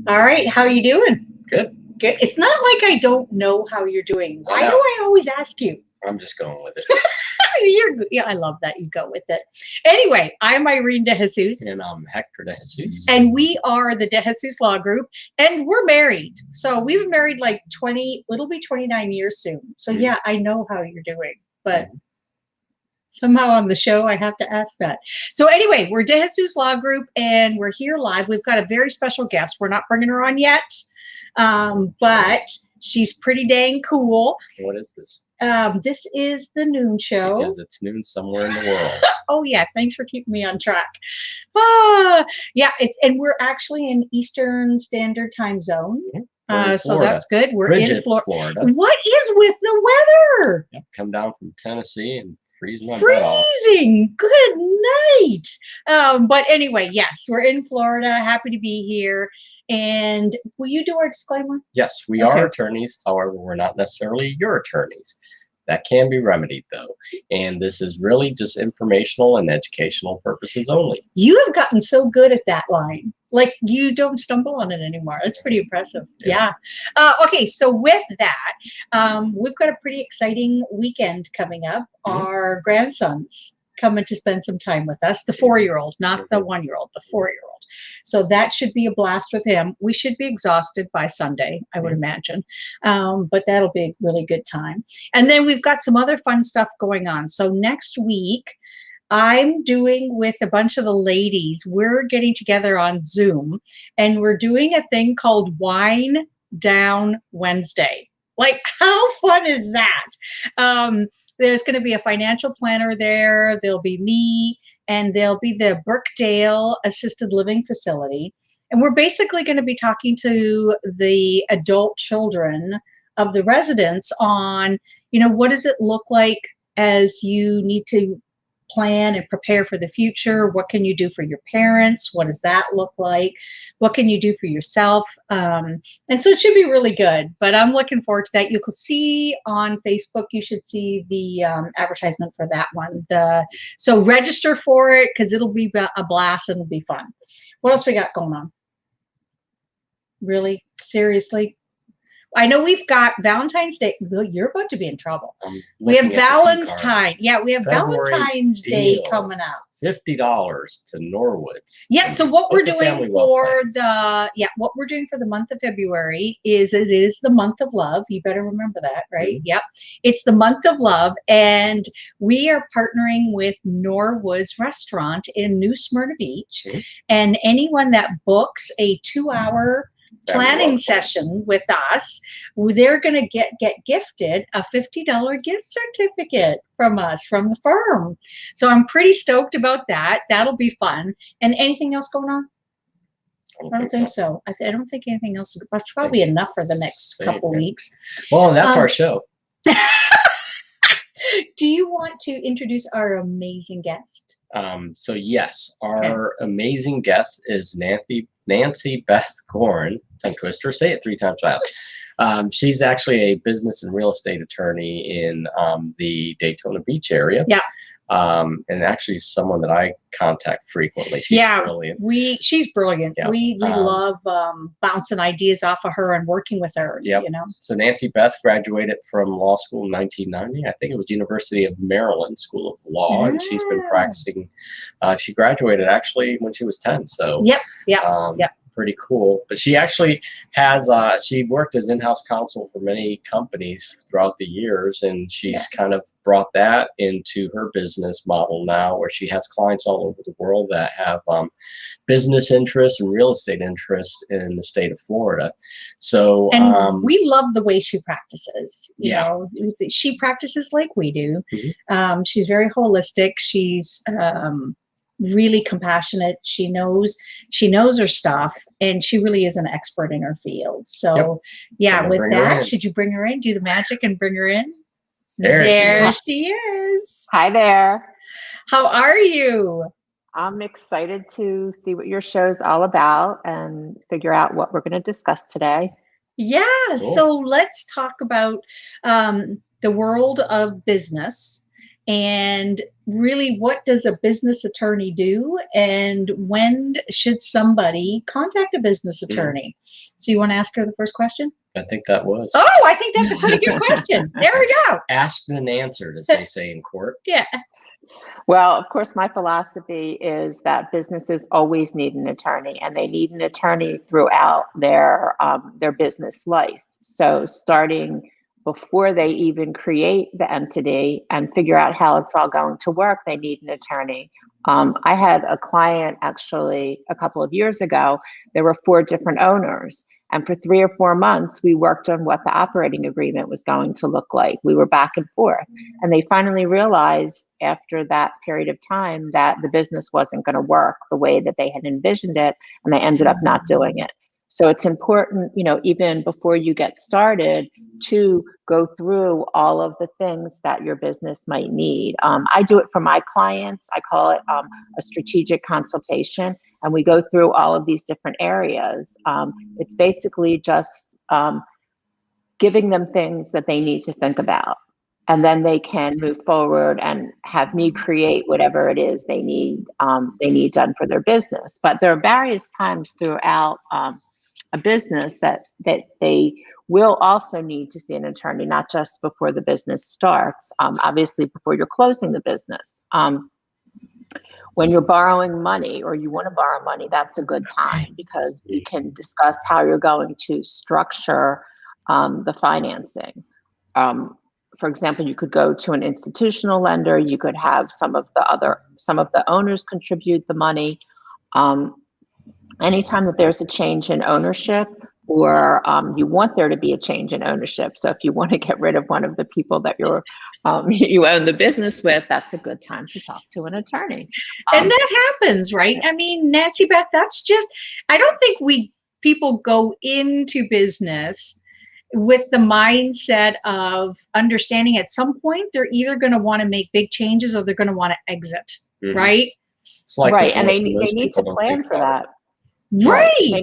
All right, how you doing? Good. Good. It's not like I don't know how you're doing. Why do I always ask you? I'm just going with it. Yeah, I love that you go with it. Anyway, I'm Irene De Jesus. And I'm Hector De Jesus. And we are the De Jesus Law Group, and we're married. So we've been married like 20, it'll be 29 years soon. So yeah, I know how you're doing, but somehow on the show, I have to ask that. So anyway, we're De Jesus Law Group, and we're here live. We've got a very special guest. We're not bringing her on yet, but she's pretty dang cool. What is this? This is the noon show. Because it's noon somewhere in the world. Oh yeah, thanks for keeping me on track. Yeah, and we're actually in Eastern Standard Time Zone. So that's good. We're in Florida. What is with the weather? Yep, come down from Tennessee and freeze my butt off. Freezing. Good night. But anyway, yes, we're in Florida. Happy to be here. And will you do our disclaimer? Yes, we are attorneys. However, we're not necessarily your attorneys. That can be remedied, though. And this is really just informational and educational purposes only. You have gotten so good at that line. Like, you don't stumble on it anymore. That's pretty impressive. Yeah. Okay, so with that, we've got a pretty exciting weekend coming up. Our grandson's coming to spend some time with us. The 4-year-old, not the 1-year-old, the 4-year-old. So that should be a blast with him. We should be exhausted by Sunday, I would imagine. But that'll be a really good time. And then we've got some other fun stuff going on. So next week, I'm doing with a bunch of the ladies, we're getting together on Zoom, and we're doing a thing called Wine Down Wednesday. Like, how fun is that? There's going to be a financial planner there. There'll be me, and there'll be the Brookdale Assisted Living Facility. And we're basically going to be talking to the adult children of the residents on, what does it look like as you need to plan and prepare for the future? What can you do for your parents? What does that look like? What can you do for yourself? And so it should be really good, but I'm looking forward to that. You can see on Facebook, you should see the advertisement for that one. So register for it, because it'll be a blast and it'll be fun. What else we got going on? Really? Seriously? I know we've got Valentine's Day. You're about to be in trouble. We have Valentine's. Yeah, we have Valentine's Day coming up. $50 to Norwood's. Yeah. So what we're doing for the month of February is it is the month of love. You better remember that, right? Yep. It's the month of love, and we are partnering with Norwood's Restaurant in New Smyrna Beach, and anyone that books a 2-hour planning session with us, they're going to get gifted a $50 gift certificate from us, from the firm. So I'm pretty stoked about that. That'll be fun. And anything else going on? I don't think so. I don't think anything else. That's probably enough for the next couple weeks. Well, that's our show. Do you want to introduce our amazing guest? So yes, our amazing guest is Nancy Beth Goren. Tongue twister. Say it 3 times fast. She's actually a business and real estate attorney in the Daytona Beach area. Yeah. And actually someone that I contact frequently. She's brilliant. She's brilliant. Yeah. We love bouncing ideas off of her and working with her. Yep. So Nancy Beth graduated from law school in 1990. I think it was University of Maryland School of Law, and she's been practicing. She graduated actually when she was 10. So pretty cool. But she actually has she worked as in-house counsel for many companies throughout the years, and she's kind of brought that into her business model now, where she has clients all over the world that have business interests and real estate interests in the state of Florida. So we love the way she practices. You know, she practices like we do. She's very holistic. She's really compassionate. She knows her stuff, and she really is an expert in her field. So with that, should you bring her in? Do the magic and bring her in? There she is. Hi there. How are you? I'm excited to see what your show's all about and figure out what we're going to discuss today. Yeah. Cool. So let's talk about the world of business and really what does a business attorney do, and when should somebody contact a business attorney? So you want to ask her the first question? I think that was. Oh, I think that's a pretty good question. There we go. Asked and answered, as they say in court. Yeah. Well, of course, my philosophy is that businesses always need an attorney, and they need an attorney throughout their business life. So starting before they even create the entity and figure out how it's all going to work, they need an attorney. I had a client actually a couple of years ago. There were 4 different owners. And for 3 or 4 months, we worked on what the operating agreement was going to look like. We were back and forth. And they finally realized after that period of time that the business wasn't going to work the way that they had envisioned it. And they ended up not doing it. So it's important, even before you get started, to go through all of the things that your business might need. I do it for my clients. I call it a strategic consultation. And we go through all of these different areas. It's basically just giving them things that they need to think about. And then they can move forward and have me create whatever it is they need done for their business. But there are various times throughout a business that they will also need to see an attorney, not just before the business starts, obviously before you're closing the business. When you're borrowing money or you want to borrow money, that's a good time because you can discuss how you're going to structure the financing. For example, you could go to an institutional lender. You could have some of the owners contribute the money. Anytime that there's a change in ownership, or you want there to be a change in ownership. So if you want to get rid of one of the people that you own the business with, that's a good time to talk to an attorney. And that happens, right? I mean, Nancy Beth, that's just, I don't think people go into business with the mindset of understanding at some point they're either going to want to make big changes or they're going to want to exit, right? It's like right, and they need to plan for that. Right. They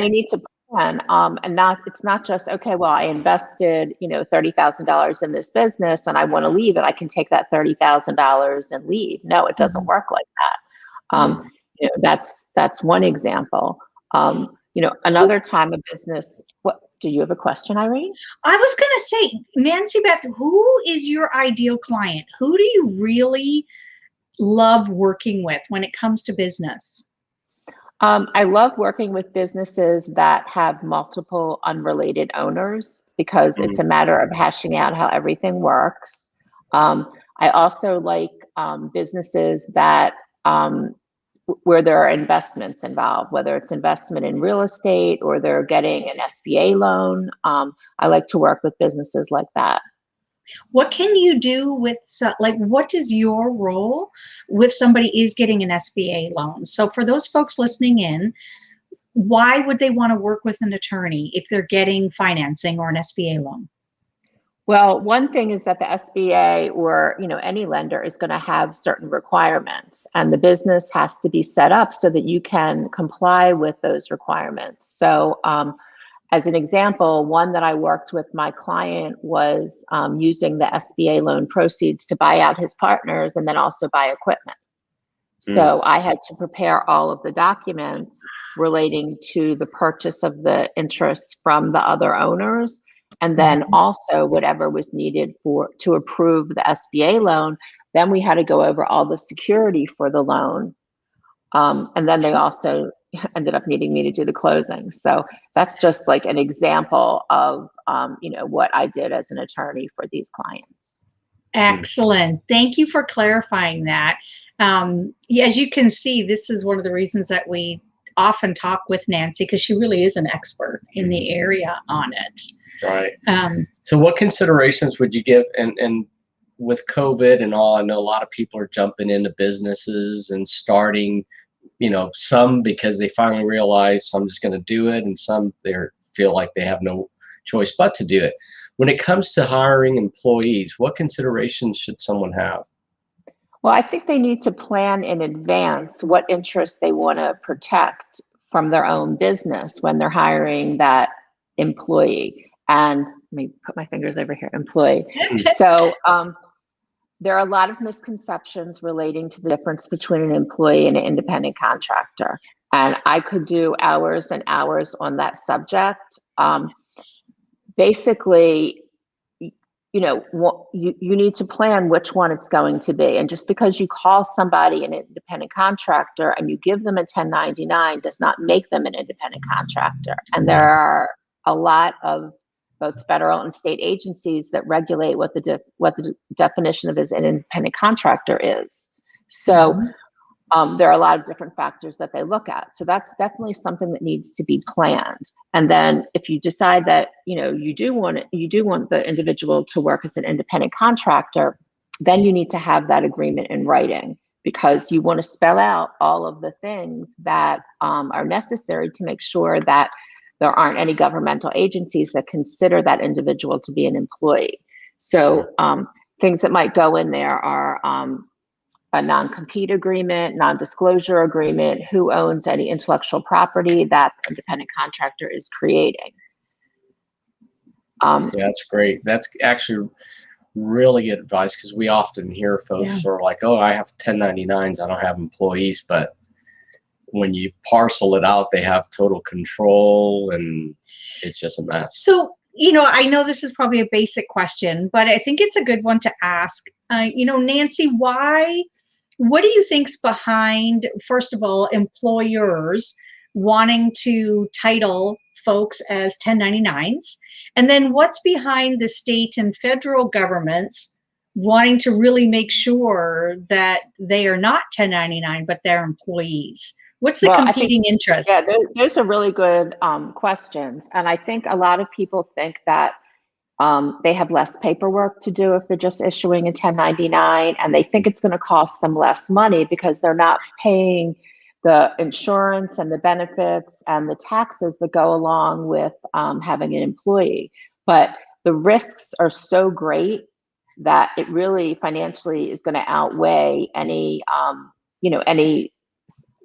need to plan, and it's not just, okay, well, I invested, $30,000 in this business and I want to leave it. I can take that $30,000 and leave. No, it doesn't work like that. That's one example. Another time a business, what, do you have a question, Irene? I was going to say, Nancy Beth, who is your ideal client? Who do you really love working with when it comes to business? I love working with businesses that have multiple unrelated owners because it's a matter of hashing out how everything works. I also like businesses that where there are investments involved, whether it's investment in real estate or they're getting an SBA loan. I like to work with businesses like that. What can you do with, what is your role if somebody is getting an SBA loan? So for those folks listening in, why would they want to work with an attorney if they're getting financing or an SBA loan? Well, one thing is that the SBA or any lender is going to have certain requirements, and the business has to be set up so that you can comply with those requirements. So as an example, one that I worked with my client was using the SBA loan proceeds to buy out his partners and then also buy equipment. So I had to prepare all of the documents relating to the purchase of the interests from the other owners, and then also whatever was needed to approve the SBA loan. Then we had to go over all the security for the loan. And then they also ended up needing me to do the closing. So that's just like an example of, what I did as an attorney for these clients. Excellent. Thank you for clarifying that. As you can see, this is one of the reasons that we often talk with Nancy, because she really is an expert in the area on it. Right. So what considerations would you give, and with COVID and all, I know a lot of people are jumping into businesses and starting, some because they finally realize I'm just going to do it, and some they feel like they have no choice but to do it. When it comes to hiring employees, what considerations should someone have? Well, I think they need to plan in advance what interests they want to protect from their own business when they're hiring that employee. And let me put my fingers over here, employee. So there are a lot of misconceptions relating to the difference between an employee and an independent contractor. And I could do hours and hours on that subject. Basically, you need to plan which one it's going to be. And just because you call somebody an independent contractor and you give them a 1099 does not make them an independent contractor. And there are a lot of both federal and state agencies that regulate what the definition of an independent contractor is. So there are a lot of different factors that they look at. So that's definitely something that needs to be planned. And then if you decide that, you do want the individual to work as an independent contractor, then you need to have that agreement in writing, because you want to spell out all of the things that are necessary to make sure that there aren't any governmental agencies that consider that individual to be an employee. So things that might go in there are a non-compete agreement, non-disclosure agreement, who owns any intellectual property that the independent contractor is creating. Yeah, that's great. That's actually really good advice, because we often hear folks are like, oh, I have 1099s, I don't have employees, but when you parcel it out, they have total control and it's just a mess. So, I know this is probably a basic question, but I think it's a good one to ask. Nancy, what do you think's behind, first of all, employers wanting to title folks as 1099s? And then what's behind the state and federal governments wanting to really make sure that they are not 1099, but they're employees? What's the competing interest? Yeah, those are really good questions. And I think a lot of people think that they have less paperwork to do if they're just issuing a 1099, and they think it's going to cost them less money because they're not paying the insurance and the benefits and the taxes that go along with having an employee. But the risks are so great that it really financially is going to outweigh any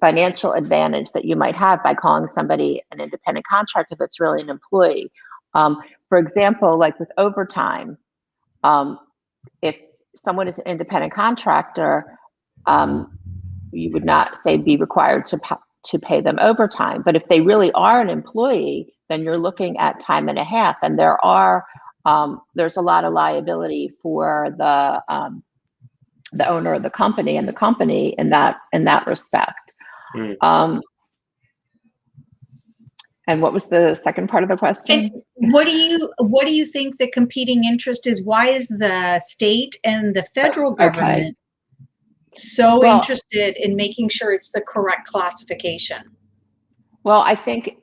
financial advantage that you might have by calling somebody an independent contractor that's really an employee. For example, like with overtime, if someone is an independent contractor, you would not say be required to pay them overtime. But if they really are an employee, then you're looking at time and a half, and there's a lot of liability for the owner of the company and the company in that respect. And what was the second part of the question? And what do you think the competing interest is? Why is the state and the federal government so interested in making sure it's the correct classification? Well, I think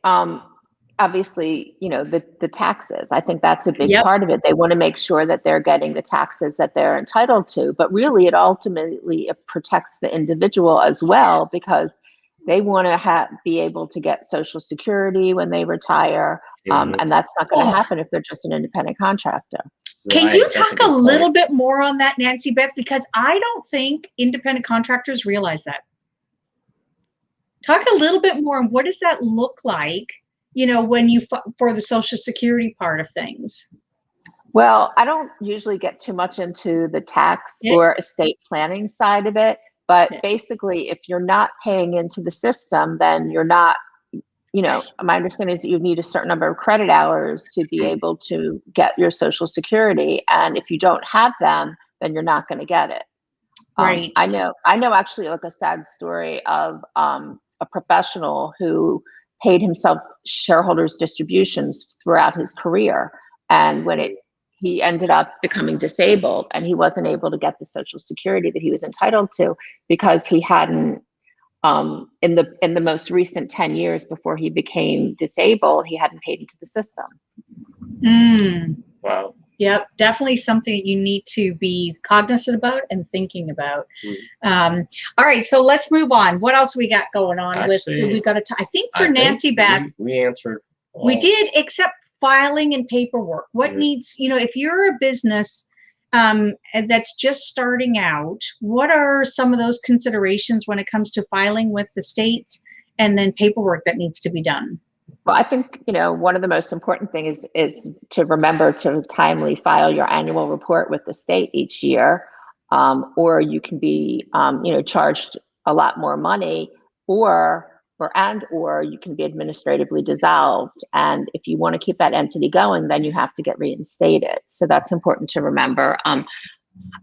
obviously, the taxes. I think that's a big part of it. They want to make sure that they're getting the taxes that they're entitled to, but really it protects the individual as well, because they want to be able to get Social Security when they retire, and that's not going to happen if they're just an independent contractor. Can you talk a little bit more on that, Nancy Beth? Because I don't think independent contractors realize that. Talk a little bit more on what does that look like, when for the Social Security part of things. Well, I don't usually get too much into the tax or estate planning side of it. But basically, if you're not paying into the system, then you're not, my understanding is that you need a certain number of credit hours to be able to get your Social Security. And if you don't have them, then you're not going to get it. Right. I know actually like a sad story of a professional who paid himself shareholders distributions throughout his career. And when he ended up becoming disabled, and he wasn't able to get the Social Security that he was entitled to because he hadn't, in the most recent 10 years before he became disabled, he hadn't paid into the system. Wow. Yep, definitely something you need to be cognizant about and thinking about. All right, so let's move on. What else we got going on? We got to. I think for Nancy Beth, we answered. We did, except filing and paperwork. What needs, if you're a business that's just starting out, what are some of those considerations when it comes to filing with the states and then paperwork that needs to be done? Well, I think, one of the most important things is to remember to timely file your annual report with the state each year. or you can be, charged a lot more money, or you can be administratively dissolved. And if you want to keep that entity going, then you have to get reinstated. So that's important to remember.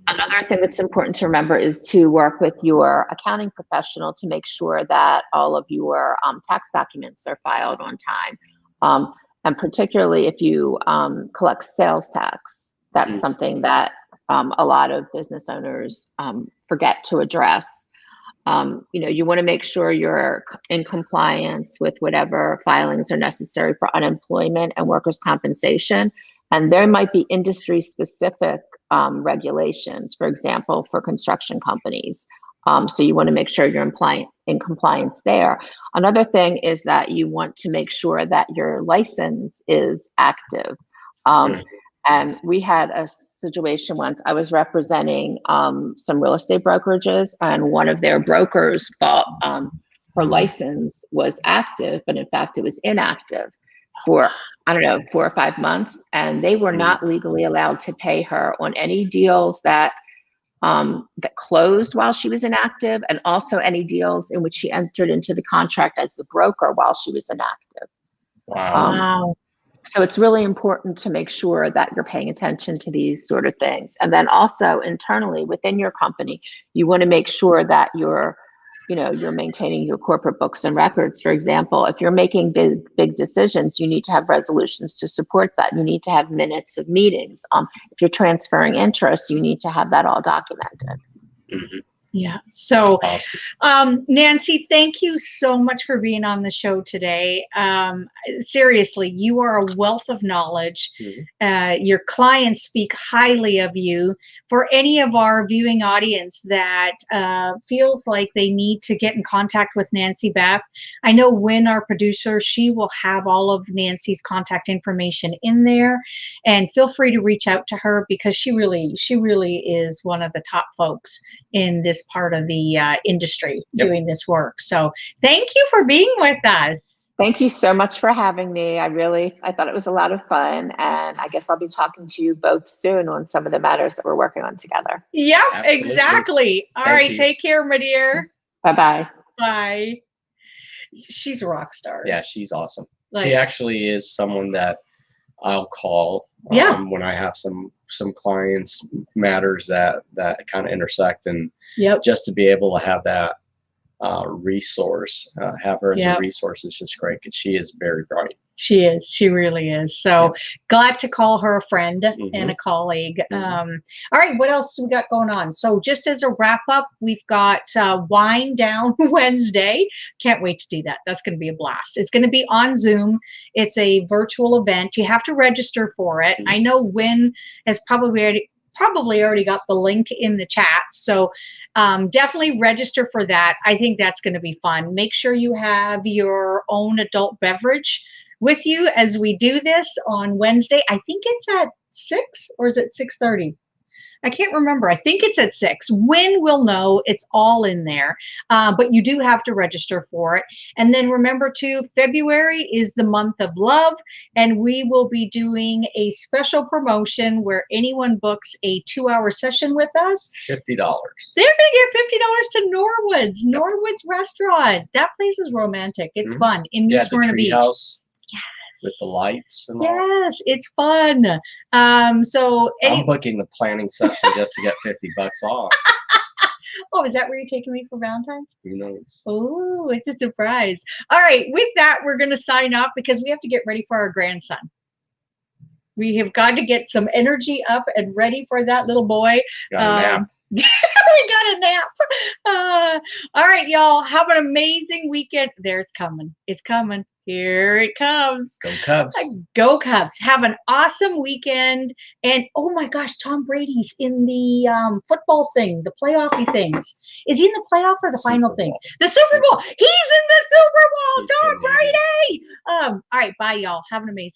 Another thing that's important to remember is to work with your accounting professional to make sure that all of your tax documents are filed on time. And particularly if you collect sales tax, that's something that a lot of business owners forget to address. You want to make sure you're in compliance with whatever filings are necessary for unemployment and workers' compensation. And there might be industry specific regulations, for example, for construction companies. So you want to make sure you're in compliance there. Another thing is that you want to make sure that your license is active. And we had a situation once. I was representing some real estate brokerages, and one of their brokers thought her license was active, but in fact it was inactive for, 4 or 5 months. And they were not legally allowed to pay her on any deals that closed while she was inactive, and also any deals in which she entered into the contract as the broker while she was inactive. Wow. So it's really important to make sure that you're paying attention to these sort of things. And then also internally within your company, you want to make sure that you're maintaining your corporate books and records. For example, if you're making big decisions, you need to have resolutions to support that. You need to have minutes of meetings. If you're transferring interest, you need to have that all documented. Mm-hmm. Yeah. So, awesome. Nancy, thank you so much for being on the show today. Seriously, you are a wealth of knowledge. Your clients speak highly of you. For any of our viewing audience that feels like they need to get in contact with Nancy Beth, I know Wynn, our producer, she will have all of Nancy's contact information in there, and feel free to reach out to her, because she really is one of the top folks in this part of the industry doing this work. So thank you for being with us. Thank you so much for having me. I thought it was a lot of fun, and I guess I'll be talking to you both soon on some of the matters that we're working on together. Yep, exactly. All right, take care, my dear. Bye-bye. Bye. She's a rock star. Yeah, she's awesome. She actually is someone that I'll call when I have some clients matters that kind of intersect, and just to be able to have that resource, have her as a resource is just great, because she is very bright. She is. She really is. So glad to call her a friend and a colleague. All right, what else we got going on? So just as a wrap up, we've got Wine Down Wednesday. Can't wait to do that. That's going to be a blast. It's going to be on Zoom. It's a virtual event. You have to register for it. I know Wynn has probably already got the link in the chat. So definitely register for that. I think that's going to be fun. Make sure you have your own adult beverage with you as we do this on Wednesday. I think it's at 6, or is it 6:30? I can't remember. I think it's at 6. When we'll know, it's all in there. But you do have to register for it. And then remember too, February is the month of love, and we will be doing a special promotion where anyone books a 2-hour session with us, $50. They're going to get $50 to Norwood's, Norwood's restaurant. That place is romantic. It's fun in New Smyrna Beach. House. With the lights and all. Yes, it's fun. So I'm booking the planning session just to get $50 off. Oh, is that where you're taking me for Valentine's? Who knows? Oh, it's a surprise. All right, with that, we're going to sign off, because we have to get ready for our grandson. We have got to get some energy up and ready for that little boy. Got a nap. We got a nap. All right, y'all, have an amazing weekend. It's coming. It's coming. Here it comes. Go Cubs. Go Cubs. Have an awesome weekend. And oh my gosh, Tom Brady's in the football thing, the playoffy things. Is he in the playoff or the final thing? The Super Bowl. He's in the Super Bowl. Tom Brady. All right, bye, y'all. Have an amazing